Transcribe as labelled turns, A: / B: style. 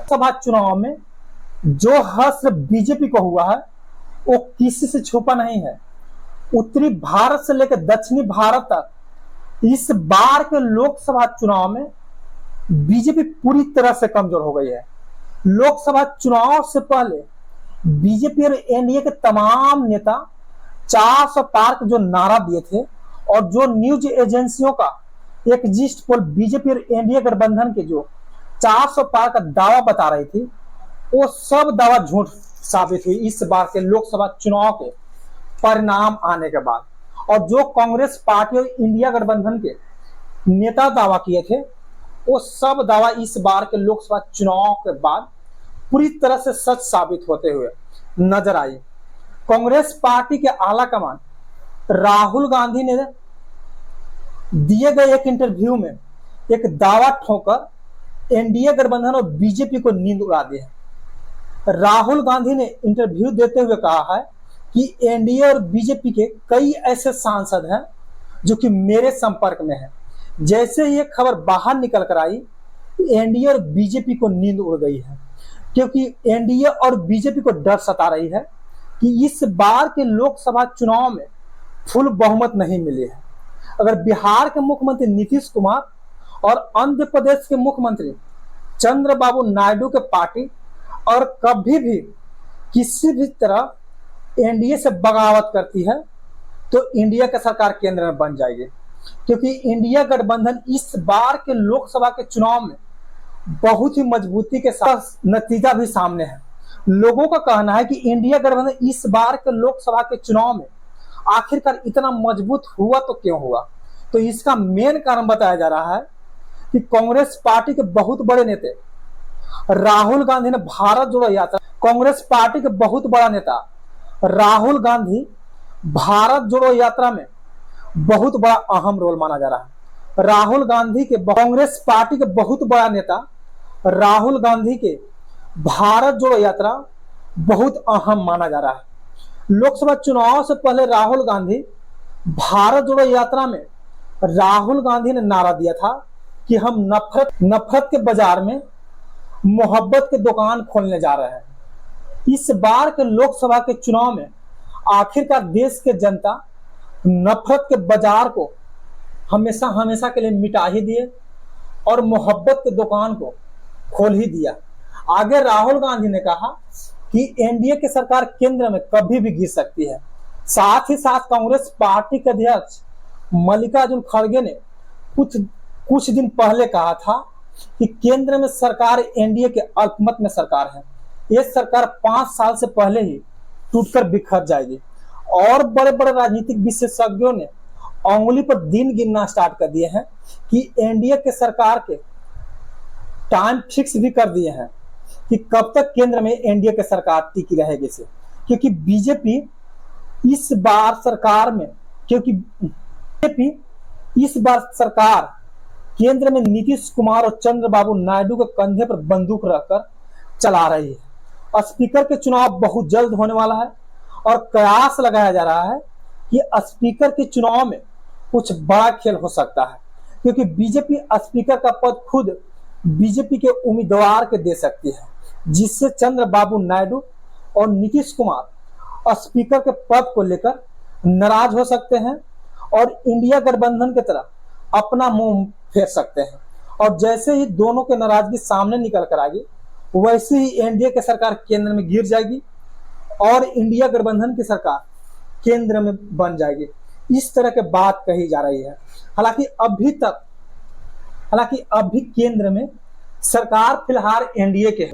A: लोकसभा चुनाव में जो हर्ष बीजेपी को हुआ है वो किसी से छुपा नहीं है। उत्तरी भारत से लेकर दक्षिणी भारत तक इस बार के लोकसभा चुनाव में बीजेपी पूरी तरह से कमजोर हो गई है। लोकसभा चुनाव से पहले बीजेपी और एनडीए के तमाम नेता 400 पार का जो नारा दिए थे और जो न्यूज एजेंसियों का एग्जिट पोल बीजेपी और एनडीए गठबंधन के जो 400 पार का दावा बता रही थी, वो सब दावा झूठ साबित हुई इस बार के लोकसभा चुनाव के परिणाम आने के बाद। और जो कांग्रेस पार्टी और इंडिया गठबंधन के नेता दावा किए थे, वो सब दावा इस बार के लोकसभा चुनाव के बाद पूरी तरह से सच साबित होते हुए नजर आई। कांग्रेस पार्टी के आला कमान राहुल गांधी ने दिए गए एक इंटरव्यू में एक दावा ठोकर एनडीए गठबंधन और बीजेपी को नींद उड़ा दी है। राहुल गांधी ने इंटरव्यू देते हुए कहा है कि एनडीए और बीजेपी के कई ऐसे सांसद हैं जो कि मेरे संपर्क में हैं। जैसे ये खबर बाहर निकल कर आई, एनडीए और बीजेपी को नींद उड़ गई है, क्योंकि एनडीए और बीजेपी को डर सता रही है कि इस बार के लोकसभा चुनाव में फुल बहुमत नहीं मिली है। अगर बिहार के मुख्यमंत्री नीतीश कुमार और आंध्र प्रदेश के मुख्यमंत्री चंद्रबाबू नायडू के पार्टी और कभी भी किसी भी तरह एनडीए से बगावत करती है तो इंडिया की सरकार केंद्र में बन जाएगी, क्योंकि इंडिया गठबंधन इस बार के लोकसभा के चुनाव में बहुत ही मजबूती के साथ नतीजा भी सामने है। लोगों का कहना है कि इंडिया गठबंधन इस बार के लोकसभा के चुनाव में आखिरकार इतना मजबूत हुआ तो क्यों हुआ। तो इसका मेन कारण बताया जा रहा है कि कांग्रेस पार्टी के बहुत बड़े नेता राहुल गांधी ने भारत जोड़ो यात्रा, कांग्रेस पार्टी के बहुत बड़ा नेता राहुल गांधी भारत जोड़ो यात्रा में बहुत बड़ा अहम रोल माना जा रहा है। राहुल गांधी के कांग्रेस पार्टी के बहुत बड़ा नेता राहुल गांधी के भारत जोड़ो यात्रा बहुत अहम माना जा रहा है। लोकसभा चुनाव से पहले राहुल गांधी भारत जोड़ो यात्रा में राहुल गांधी ने नारा दिया था कि हम नफरत के बाजार में मोहब्बत के दुकान खोलने जा रहे हैं। इस बार के लोकसभा के चुनाव में आखिरकार देश के जनता नफरत के बाजार को हमेशा हमेशा के लिए मिटा ही दिए और मोहब्बत के दुकान को खोल ही दिया। आगे राहुल गांधी ने कहा कि एनडीए की सरकार केंद्र में कभी भी गिर सकती है। साथ ही साथ कांग्रेस पार्टी के अध्यक्ष मल्लिकार्जुन खड़गे ने कुछ दिन पहले कहा था कि केंद्र में सरकार एनडीए के अल्पमत में सरकार है। यह सरकार 5 साल से पहले ही टूटकर बिखर जाएगी। और बड़े बड़े राजनीतिक विशेषज्ञों ने उंगली पर दिन गिनना स्टार्ट कर दिए हैं कि एनडीए के सरकार के टाइम फिक्स भी कर दिए हैं कि कब तक केंद्र में एनडीए की सरकार टिकी रहेगी से, क्योंकि बीजेपी इस बार सरकार केंद्र में नीतीश कुमार और चंद्रबाबू नायडू के कंधे पर बंदूक रखकर चला रही है। स्पीकर के चुनाव बहुत जल्द होने वाला है और कयास लगाया जा रहा है कि स्पीकर के चुनाव में कुछ बड़ा खेल हो सकता है, क्योंकि बीजेपी स्पीकर का पद खुद बीजेपी के उम्मीदवार के दे सकती है, जिससे चंद्रबाबू नायडू और नीतीश कुमार स्पीकर के पद को लेकर नाराज हो सकते हैं और इंडिया गठबंधन की तरफ अपना मुंह फेर सकते हैं। और जैसे ही दोनों के नाराजगी सामने निकल कर आएगी, वैसे ही एनडीए की सरकार केंद्र में गिर जाएगी और इंडिया गठबंधन की सरकार केंद्र में बन जाएगी। इस तरह की बात कही जा रही है। हालांकि अभी केंद्र में सरकार फिलहाल एनडीए के है।